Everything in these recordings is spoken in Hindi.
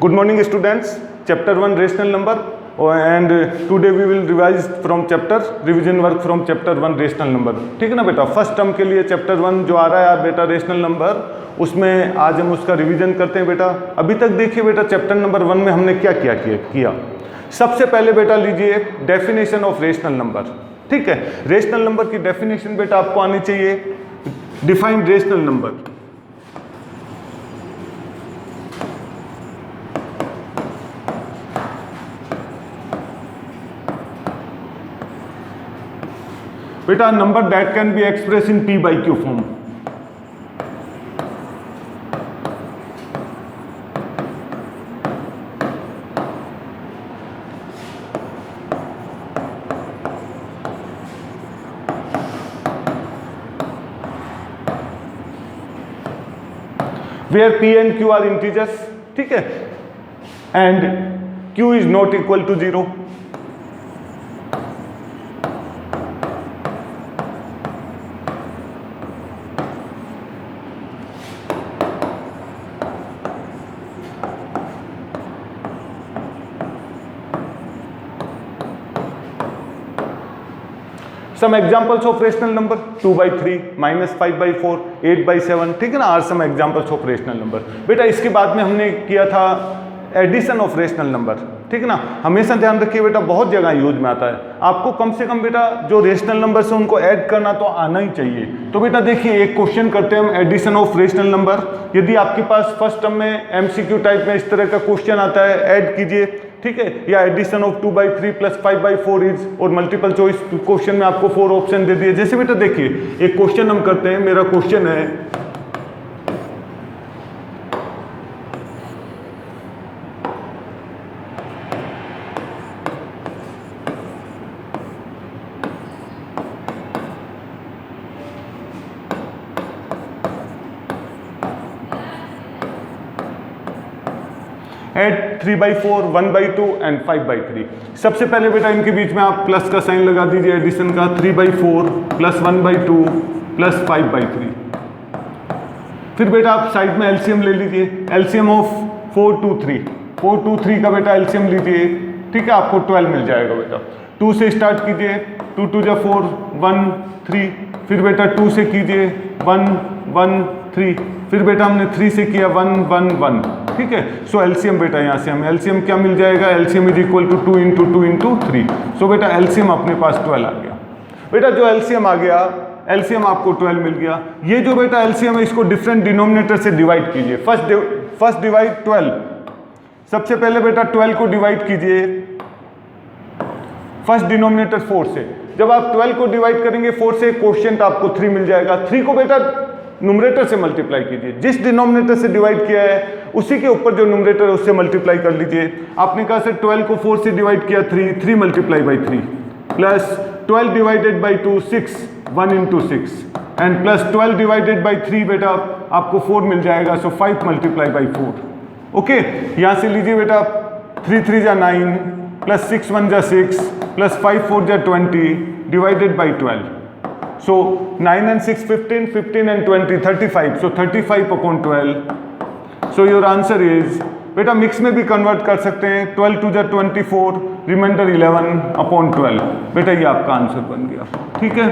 Good morning students, chapter 1 rational number and today we will revise from chapter revision work from chapter 1 rational number. ठीक है ना बेटा, फर्स्ट टर्म के लिए चैप्टर 1 जो आ रहा है बेटा रेशनल नंबर, उसमें आज हम उसका रिवीजन करते हैं बेटा। अभी तक देखिए बेटा चैप्टर नंबर 1 में हमने क्या किया। सबसे पहले बेटा लीजिए डेफिनेशन ऑफ रेशनल नंबर। ठीक है, रेशनल नंबर की डेफिनेशन बेटा आपको आनी चाहिए। Define rational number. बेटा number that can be express in P by Q form. Where P and Q are integers, ठीक है, and Q is not equal to 0। Some examples of rational number 2 by 3, -5 by 4, 8 by 7, ठीक है ना, are some examples of rational number. बेटा इसके बाद में हमने किया था एडिशन ऑफ रेशनल नंबर। ठीक है ना, हमेशा ध्यान रखिए बेटा बहुत जगह यूज में आता है। आपको कम से कम बेटा जो रेशनल नंबर है उनको ऐड करना तो आना ही चाहिए। तो बेटा देखिए एक क्वेश्चन करते हैं हम, एडिशन ऑफ रेशनल नंबर। यदि आपके पास फर्स्ट टर्म में MCQ टाइप में इस तरह का क्वेश्चन आता है, ऐड कीजिए, ठीक है, या addition of 2 by 3 plus 5 by 4 is, और मल्टीपल चॉइस क्वेश्चन में आपको 4 ऑप्शन दे दिए। जैसे बेटा देखिए एक क्वेश्चन हम करते हैं, मेरा क्वेश्चन है add 3 by 4, 1 by 2 and 5 by 3। सबसे पहले बेटा इनके बीच में आप प्लस का साइन लगा दीजिए एडिशन का, 3 by 4 plus 1 by 2 plus 5 by 3। फिर बेटा आप साइड में एलसीएम ले लीजिए, एलसीएम ऑफ 4 2 3, 4 2 3 का बेटा एलसीएम लीजिए, ठीक है, आपको 12 मिल जाएगा बेटा। 2 से स्टार्ट कीजिए, 2 2 जा 4, 1 3, फिर बेटा 2 से कीजिए 1 1 3, फिर बेटा हमने 3 से किया 1 1 1, ठीक है। सो एलसीएम बेटा यहाँ से हमें एलसीएम क्या मिल जाएगा, LCM is equal to 2 into 2 into 3। So बेटा एलसीएम अपने पास 12 आ गया। बेटा जो एलसीएम आ गया, एलसीएम आपको 12 मिल गया। ये जो बेटा एलसीएम है इसको डिफरेंट डिनोमिनेटर से डिवाइड कीजिए। फर्स्ट डिवाइड 12, सबसे पहले बेटा 12 को डिवाइड कीजिए फर्स्ट डिनोमिनेटर 4 से। जब आप 12 को डिवाइड करेंगे 4 से, क्वोशिएंट आपको 3 मिल जाएगा। 3 को बेटा न्यूमरेटर से मल्टीप्लाई कीजिए, जिस डिनोमिनेटर से डिवाइड किया है उसी के ऊपर जो न्यूमरेटर है उससे मल्टीप्लाई कर लीजिए। आपने कहा सर 12 को 4 से डिवाइड किया 3 multiply by 3 plus 12 divided by 2 6, 1 into 6 and plus 12 divided by 3 बेटा आपको 4 मिल जाएगा। सो 5 मल्टीप्लाई बाई 4। ओके, यहाँ से लीजिए बेटा 3 3 जा 9 प्लस 6 1 जा 6 प्लस 5 4 जा 20 divided by 12। So 9 and 6 15, 15 and 20 35, so 35 upon 12। So your answer is, बेटा मिक्स में भी कन्वर्ट कर सकते हैं, 12 2 जा 24, रिमाइंडर 11 अपॉन 12। बेटा ये आपका आंसर बन गया, ठीक है,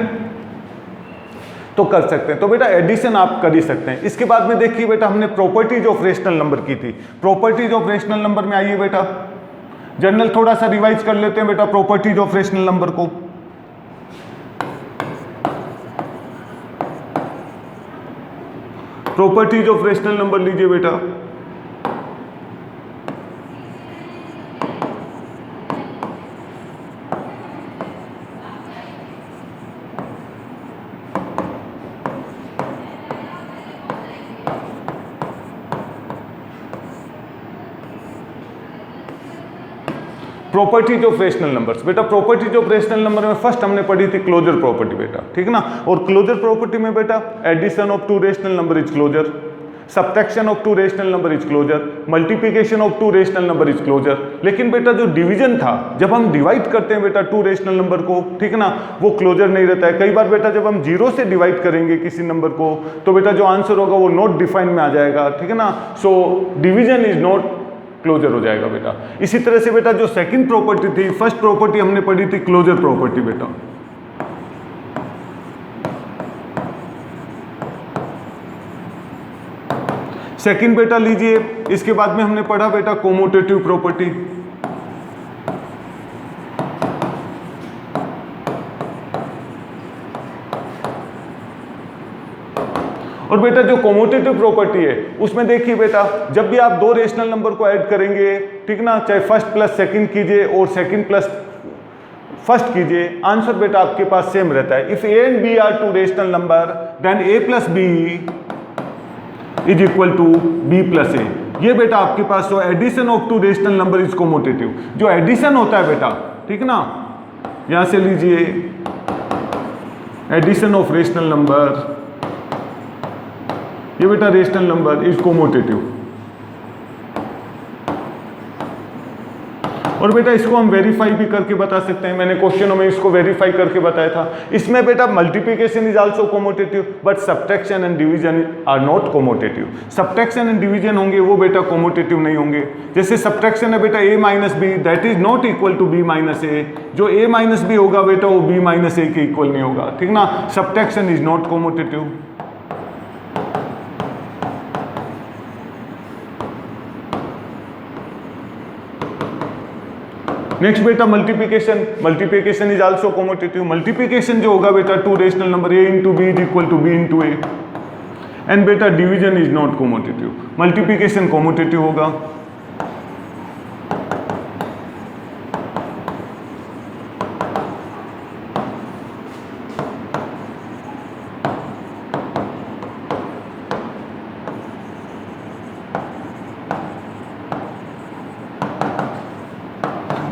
तो कर सकते हैं। तो बेटा एडिशन आप कर ही सकते हैं। इसके बाद में देखिए बेटा हमने प्रॉपर्टीज ऑफ रेशनल नंबर की थी। प्रॉपर्टीज ऑफ रेशनल नंबर में आइए बेटा, जनरल थोड़ा सा रिवाइज कर लेते हैं बेटा प्रॉपर्टीज ऑफ रेशनल नंबर को। प्रॉपर्टीज ऑफ रेशनल नंबर लीजिए बेटा। Properties of rational numbers. बेटा प्रॉपर्टीज ऑफ रेशनल नंबर में फर्स्ट हमने पढ़ी थी क्लोजर प्रॉपर्टी बेटा, ठीक है ना। और क्लोजर प्रॉपर्टी में बेटा addition of 2 rational number is closure, subtraction of 2 rational number is closure, multiplication of 2 rational number is closure. लेकिन बेटा जो डिवीजन था, जब हम डिवाइड करते हैं बेटा 2 रेशनल नंबर को, ठीक है ना, वो क्लोजर नहीं रहता है। कई बार बेटा जब हम 0 से डिवाइड करेंगे किसी नंबर को, तो बेटा जो आंसर होगा वो नॉट डिफाइन में आ जाएगा, ठीक है ना। So division is not closure हो जाएगा बेटा। इसी तरह से बेटा जो सेकंड प्रॉपर्टी थी, फर्स्ट प्रॉपर्टी हमने पढ़ी थी क्लोजर प्रॉपर्टी बेटा। सेकंड बेटा लीजिए, इसके बाद में हमने पढ़ा बेटा कोमोटेटिव प्रॉपर्टी। और बेटा जो कोमोटेटिव प्रॉपर्टी है उसमें देखिए बेटा, जब भी आप दो रेशनल नंबर को ऐड करेंगे, ठीक ना, चाहे फर्स्ट प्लस सेकंड कीजिए और सेकंड प्लस फर्स्ट कीजिए, आंसर बेटा आपके पास सेम रहता है। If a and b are two rational number then a plus b is equal to b plus a. ये बेटा आपके पास तो addition of two rational number is commutative. जो एडिशन होता है बेटा, ठीक ना, यहां से लीजिए एडिशन ऑफ रेशनल नंबर, ये बेटा रेशनल नंबर इज कोमोटेटिव। और बेटा इसको हम वेरीफाई भी करके बता सकते हैं, मैंने क्वेश्चनों में इसको वेरीफाई करके बताया था। इसमें बेटा multiplication is also commutative but subtraction and division are not commutative. Subtraction and division होंगे वो बेटा कोमोटेटिव नहीं होंगे। जैसे सब्ट्रैक्शन है बेटा a minus b that is not equal to b minus a. जो a माइनस बी होगा बेटा वो b माइनस ए के इक्वल नहीं होगा, ठीक ना। Subtraction is not commutative. Next बेटा multiplication, multiplication is also commutative. Multiplication जो होगा बेटा two rational number a into b is equal to b into a. And बेटा division is not commutative. Multiplication commutative होगा।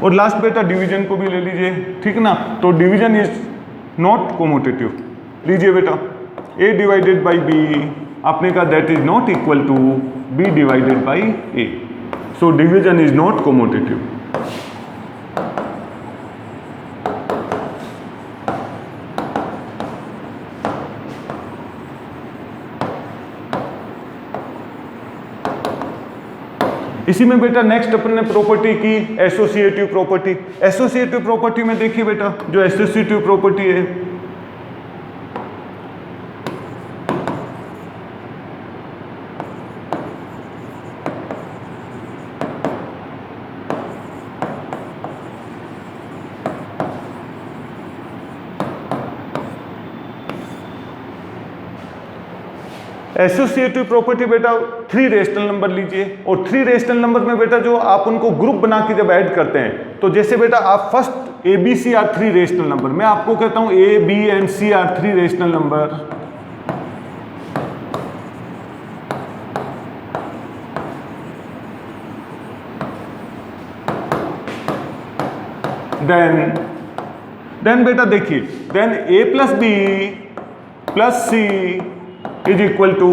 और लास्ट बेटा डिवीजन को भी ले लीजिए, ठीक ना। तो डिवीजन इज नॉट कोमोटेटिव। लीजिए बेटा a डिवाइडेड बाई b, आपने कहा that is not equal to b divided by a। So division is not commutative. इसी में बेटा नेक्स्ट अपन ने प्रॉपर्टी की एसोसिएटिव प्रॉपर्टी। एसोसिएटिव प्रॉपर्टी में देखिए बेटा जो एसोसिएटिव प्रॉपर्टी है, एसोसिएटिव प्रॉपर्टी बेटा थ्री रेशनल नंबर लीजिए, और थ्री रेशनल नंबर में बेटा जो आप उनको ग्रुप बना के जब ऐड करते हैं, तो जैसे बेटा आप first a b c are three rational number, मैं आपको कहता हूं a b and c are three rational number, then बेटा देखिए then a plus b plus c is equal to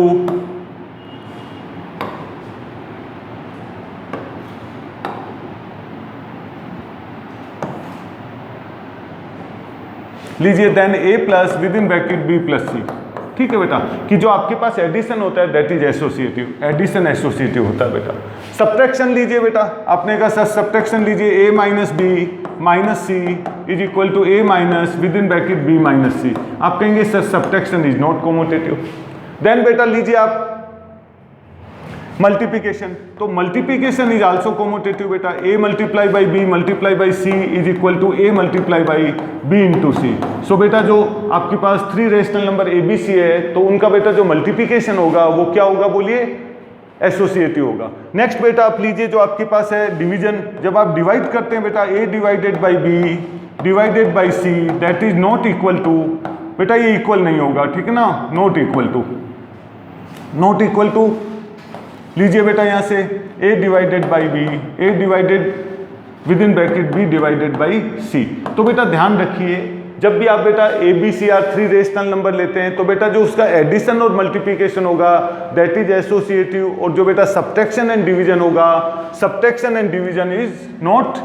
लीजिए then a plus within bracket b plus c. ठीक है बेटा, कि जो आपके पास एडिशन होता है that is associative, addition associative होता है बेटा। सब्ट्रैक्शन लीजिए बेटा, आपने कहा सर सब्ट्रैक्शन लीजिए a minus b minus c is equal to a minus within bracket b minus c. आप कहेंगे sir subtraction is not commutative. Then बेटा लीजिए आप मल्टीप्लिकेशन, तो मल्टीप्लिकेशन इज आल्सो कोमोटेटिव बेटा। a multiply by b multiply by c is equal to a multiply by b into c. So बेटा जो आपके पास three rational number a b c है, तो उनका बेटा जो मल्टीप्लिकेशन होगा वो क्या होगा बोलिए, एसोसिएटिव होगा। नेक्स्ट बेटा आप लीजिए जो आपके पास है डिवीजन, जब आप डिवाइड करते हैं बेटा a divided by b divided by c that is not equal to, बेटा ये इक्वल नहीं होगा, ठीक है ना, not equal to, not equal to लीजिए बेटा यहां से a divided by b a divided within bracket b divided by c. तो बेटा ध्यान रखिए जब भी आप बेटा a b c are three rational number लेते हैं, तो बेटा जो उसका एडिशन और मल्टीप्लिकेशन होगा दैट इज एसोसिएटिव, और जो बेटा सब्ट्रैक्शन एंड डिवीजन होगा, subtraction and division is not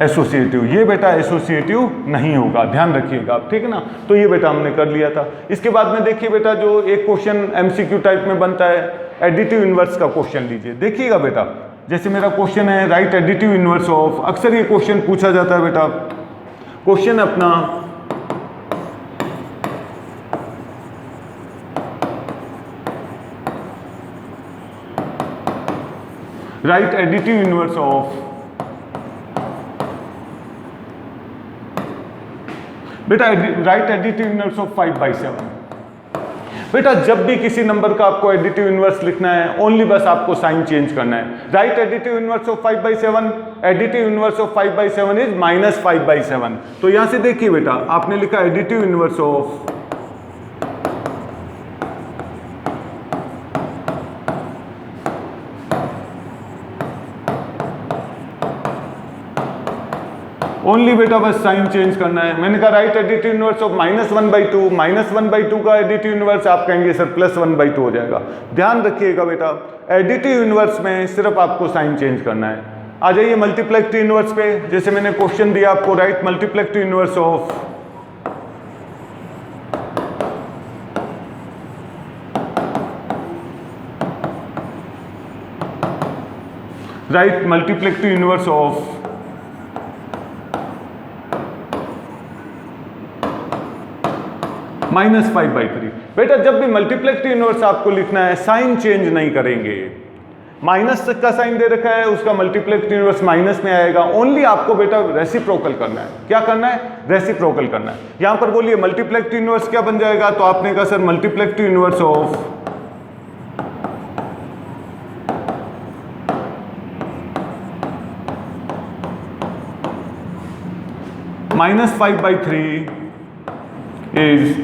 associative, ये बेटा एसोसिएटिव नहीं होगा, ध्यान रखिएगा आप, ठीक है ना। तो ये बेटा हमने कर लिया था। इसके बाद में देखिए बेटा जो एक क्वेश्चन एमसीक्यू टाइप में बनता है, एडिटिव इनवर्स का क्वेश्चन लीजिए, देखिएगा बेटा जैसे मेरा क्वेश्चन है राइट एडिटिव इनवर्स ऑफ, अक्सर ये क्वेश्चन पूछा जाता है बेटा। क्वेश्चन अपना राइट एडिटिव इनवर्स ऑफ, बेटा राइट एडिटिव इनवर्स ऑफ 5/7। बेटा जब भी किसी नंबर का आपको एडिटिव इनवर्स लिखना है, ओनली बस आपको साइन चेंज करना है। Right additive inverse of 5/7, additive inverse of 5/7 is -5/7। तो यहां से देखिए बेटा, आपने लिखा एडिटिव इनवर्स ऑफ ओनली बेटा बस साइन चेंज करना है। मैंने कहा राइट एडिटिव इनवर्स ऑफ -1/2, -1/2 का एडिटिव इनवर्स आप कहेंगे सर +1/2 हो जाएगा। ध्यान रखिएगा बेटा, एडिटिव इनवर्स में सिर्फ आपको साइन चेंज करना है। आ जाइए मल्टीप्लेक्टिव इनवर्स पे। जैसे मैंने क्वेश्चन दिया आपको, write multiplicative inverse of write multiplicative inverse of -5/3। बेटा जब भी मल्टीप्लेक्टिव इनवर्स आपको लिखना है, साइन चेंज नहीं करेंगे। माइनस का साइन दे रखा है, उसका मल्टीप्लेक्टिव इनवर्स माइनस में आएगा। ओनली आपको बेटा रेसिप्रोकल करना है। क्या करना है? रेसिप्रोकल करना है। यहां पर बोलिए मल्टीप्लेक्टिव इनवर्स क्या बन जाएगा? तो आपने कहा सर मल्टीप्लेक्टिव इनवर्स ऑफ -5/3 इज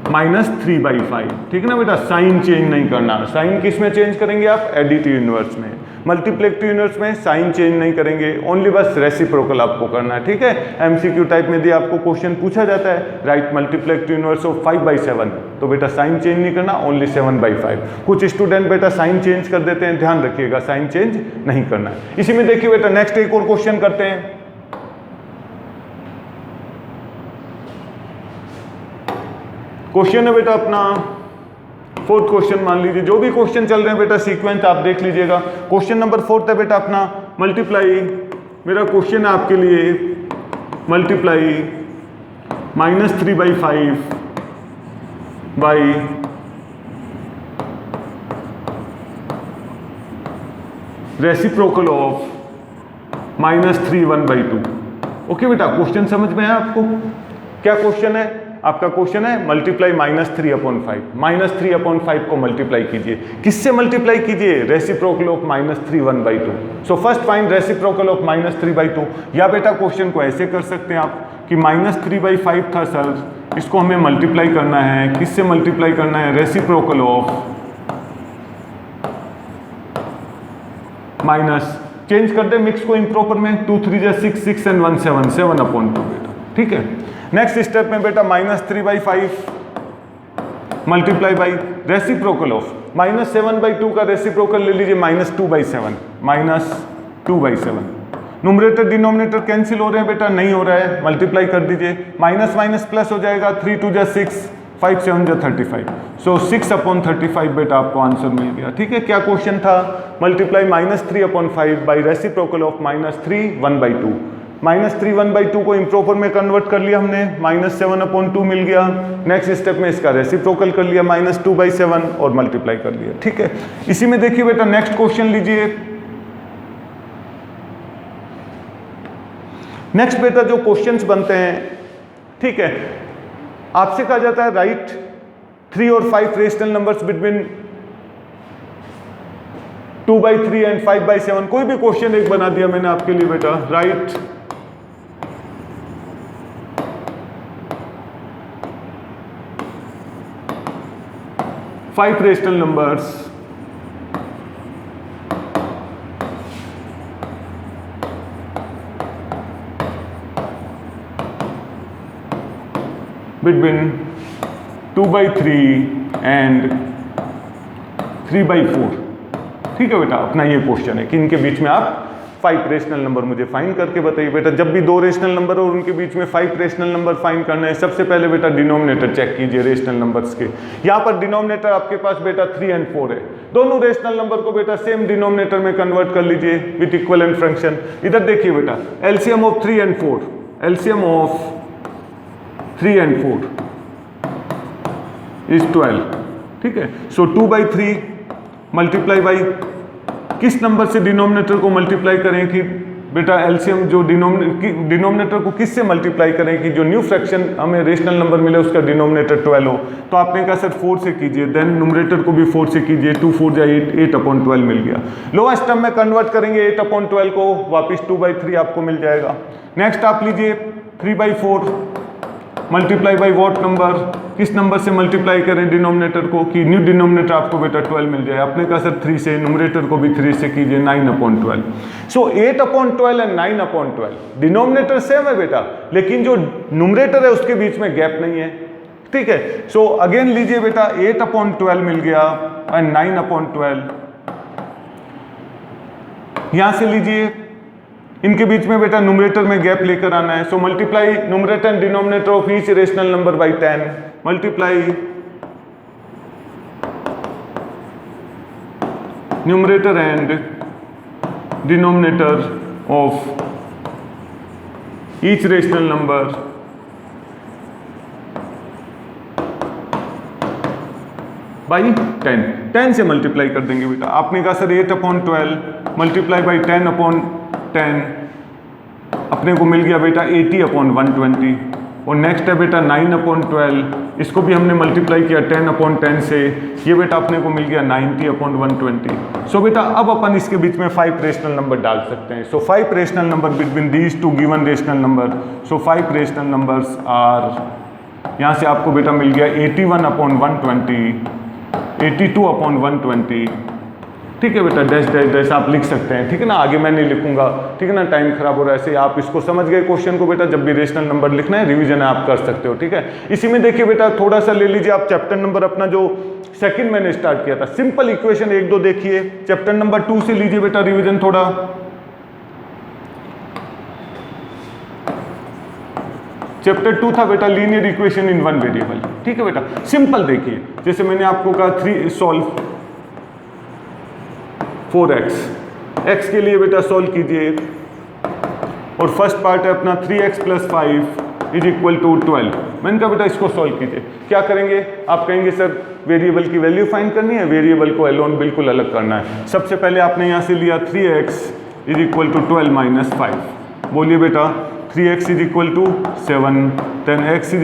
-3/5। ठीक है ना बेटा, साइन चेंज नहीं करना। साइन किस में चेंज करेंगे आप? एडिटिव इनवर्स में। मल्टीप्लेक्टिव इनवर्स में साइन चेंज नहीं करेंगे, ओनली बस रेसिप्रोकल आपको करना है। ठीक है, एमसीक्यू टाइप में भी आपको क्वेश्चन पूछा जाता है राइट मल्टीप्लेक्टिव इनवर्स ऑफ 5/7, तो बेटा साइन चेंज नहीं करना, ओनली 7/5। कुछ स्टूडेंट बेटा साइन चेंज कर देते हैं, ध्यान रखिएगा साइन चेंज नहीं करना है। इसी में देखिए बेटा नेक्स्ट एक और क्वेश्चन करते हैं। क्वेश्चन है बेटा अपना 4th क्वेश्चन मान लीजिए। जो भी क्वेश्चन चल रहे हैं बेटा सीक्वेंस आप देख लीजिएगा। क्वेश्चन नंबर 4 है बेटा अपना मल्टीप्लाई, मेरा क्वेश्चन है आपके लिए multiply -3/5 by reciprocal of -3/1/2। Okay बेटा, क्वेश्चन समझ में आया आपको? क्या क्वेश्चन है आपका? क्वेश्चन है मल्टीप्लाई -3/5। -3/5 को मल्टीप्लाई कीजिए, किससे मल्टीप्लाई कीजिए? Reciprocal of -3/1/2। So first find reciprocal of -3/2। या बेटा क्वेश्चन को ऐसे कर सकते हैं आप कि -3/5 था सर, इसको हमें मल्टीप्लाई करना है, किससे मल्टीप्लाई करना है? रेसिप्रोकल ऑफ माइनस, चेंज कर दे मिक्स को इम्प्रॉपर में, 2 3 जा 6, 6 and 1 7, 7/2 बेटा। ठीक है, नेक्स्ट स्टेप में बेटा -3/5 मल्टीप्लाई बाई रेसिप्रोकल ऑफ -7/2 का रेसिप्रोकल ले लीजिए -2/7, -2/7। न्यूमरेटर डिनोमिनेटर कैंसिल हो रहे हैं बेटा, नहीं हो रहा है, मल्टीप्लाई कर दीजिए, माइनस माइनस प्लस हो जाएगा, 3 2 जा 6, 5 7 जा 35। सो 6/35 बेटा आपको आंसर मिल गया। ठीक है, क्या क्वेश्चन था? Multiply -3/5 by reciprocal of -3/1/2। -3/1/2 को इम्प्रॉपर में कन्वर्ट कर लिया हमने, -7/2 मिल गया। नेक्स्ट स्टेप में इसका रेसिप्रोकल कर लिया -2/7 और मल्टीप्लाई कर लिया। ठीक है, इसी में देखिए बेटा नेक्स्ट क्वेश्चन लीजिए। नेक्स्ट बेटा जो क्वेश्चंस बनते हैं, ठीक है, आपसे कहा जाता है राइट 3 और 5 रेशनल नंबर्स बिटवीन 2/3 एंड 5/7। कोई भी क्वेश्चन एक बना दिया मैंने आपके लिए बेटा, right 5 rational numbers between 2/3 and 3/4। ठीक है बेटा, अपना ये क्वेश्चन है कि इनके बीच में आप 5 रेशनल नंबर मुझे फाइंड करके बताइए बेटा। जब भी 2 रेशनल नंबर और उनके बीच में 5 रेशनल नंबर फाइंड करना है, सबसे पहले बेटा डिनोमिनेटर चेक कीजिए रेशनल नंबर्स के। यहाँ पर डिनोमिनेटर आपके पास बेटा 3 और 4 है, दोनों रेशनल नंबर को बेटा सेम डिनोमिनेटर में कन्वर्ट कर लीजिए विथ इक्विवेलेंट फ्रैक्शन। इधर देखिए बेटा, एलसीएम ऑफ 3 और 4, एलसीएम ऑफ 3 और 4 इज 12, ठीक है। सो 2/3 मल्टीप्लाई बाई किस नंबर से डिनोमिनेटर को मल्टीप्लाई करें कि बेटा एलसीएम जो डिनोमिनेटर को किससे मल्टीप्लाई करें कि जो न्यू फ्रैक्शन हमें रेशनल नंबर मिले उसका डिनोमिनेटर 12 हो। तो आपने कहा सर 4 से कीजिए, देन न्यूमरेटर को भी 4 से कीजिए, 2 4 जा 8/12 मिल गया। लोएस्ट टर्म में कन्वर्ट करेंगे 8/12 को, वापिस 2/3 आपको मिल जाएगा। नेक्स्ट आप लीजिए 3/4 मल्टीप्लाई बाई वॉट नंबर, किस नंबर से मल्टीप्लाई करें डिनोमिनेटर को कि न्यू डिनोमिनेटर आपको बेटा 12 मिल जाए। आपने कहा सर 3 से, न्यूमरेटर को भी 3 से कीजिए, 9/12। सो 8/12 एंड 9/12 डिनोमिनेटर सेम है बेटा, लेकिन जो न्यूमरेटर है उसके बीच में गैप नहीं है, ठीक है। सो अगेन लीजिए बेटा 8/12 मिल गया एंड 9/12, यहां से लीजिए इनके बीच में बेटा न्यूमरेटर में गैप लेकर आना है। So multiply numerator and denominator of each rational number by 10, multiply numerator and denominator of each rational number by 10, 10 से मल्टीप्लाई कर देंगे बेटा। आपने कहा सर 8/12 मल्टीप्लाई बाई 10/10, अपने को मिल गया बेटा 80/120। और नेक्स्ट है बेटा 9/12, इसको भी हमने मल्टीप्लाई किया 10/10 से, ये बेटा अपने को मिल गया 90/120। सो बेटा अब अपन इसके बीच में 5 रेशनल नंबर डाल सकते हैं। So 5 rational number between these 2 given rational number. So 5 rational numbers are, यहाँ से आपको बेटा मिल गया 81/120, 82/120, ठीक है बेटा। डैश डैश डैश आप लिख सकते हैं, ठीक है ना, आगे मैं नहीं लिखूंगा, ठीक है ना, टाइम खराब हो रहा है। ऐसे आप इसको समझ गए क्वेश्चन को बेटा, जब भी रेशनल नंबर लिखना है रिवीजन आप कर सकते हो, ठीक है। इसी में देखिए बेटा थोड़ा सा ले लीजिए आप चैप्टर नंबर अपना जो सेकंड मैंने स्टार्ट किया था, सिंपल इक्वेशन 1 2 देखिए। चैप्टर नंबर 2 से लीजिए बेटा रिविजन थोड़ा। चैप्टर 2 था बेटा लीनियर इक्वेशन इन 1 वेरिएबल, ठीक है बेटा। सिंपल देखिए, जैसे मैंने आपको कहा 3 सॉल्व 4x, x के लिए बेटा सॉल्व कीजिए, और फर्स्ट पार्ट है अपना 3x + 5 = 12। मैंने कहा बेटा इसको सॉल्व कीजिए। क्या करेंगे, आप कहेंगे सर वेरिएबल की वैल्यू फाइंड करनी है, वेरिएबल को एलोन बिल्कुल अलग करना है। सबसे पहले आपने यहाँ से लिया 3x = 12 - 5, बोलिए बेटा 3x = 7, देन x =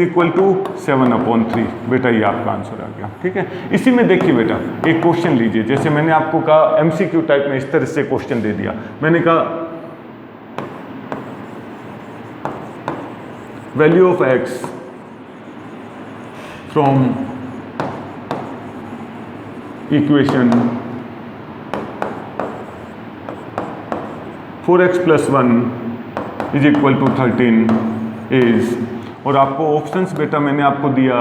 7/3। बेटा ये आपका आंसर आ गया, ठीक है। इसी में देखिए बेटा एक क्वेश्चन लीजिए, जैसे मैंने आपको कहा MCQ टाइप में इस तरह से क्वेश्चन दे दिया। मैंने कहा value of x from equation 4x + 1 = 13 is, और आपको ऑप्शंस बेटा मैंने आपको दिया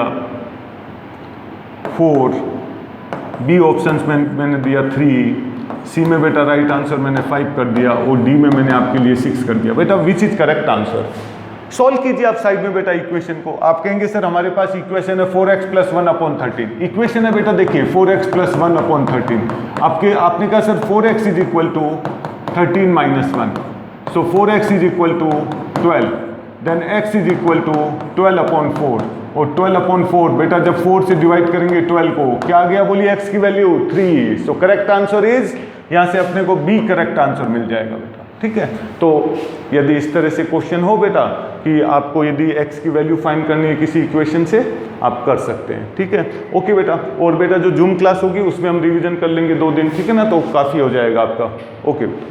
4, बी ऑप्शंस में मैंने दिया 3, सी में बेटा राइट आंसर मैंने 5 कर दिया, और डी में मैंने आपके लिए 6 कर दिया। बेटा which is correct answer, solve कीजिए आप साइड में बेटा इक्वेशन को। आप कहेंगे सर हमारे पास इक्वेशन है 4x + 1/13, इक्वेशन है बेटा देखिए 4x + 1/13। आपने कहा sir 4x = 13 - 1, so 4x = 12, then x = 12/4, और 12/4 बेटा जब 4 से डिवाइड करेंगे 12 को, क्या आ गया बोलिए x की value 3। So correct answer is, यहाँ से अपने को बी करेक्ट आंसर मिल जाएगा बेटा, ठीक है। तो यदि इस तरह से क्वेश्चन हो बेटा कि आपको यदि x की वैल्यू फाइंड करनी है किसी इक्वेशन से, आप कर सकते हैं, ठीक है। ओके बेटा, और बेटा जो जूम क्लास होगी उसमें हम रिवीजन कर लेंगे 2 दिन, ठीक है ना, तो काफ़ी हो जाएगा आपका। ओके बेटा।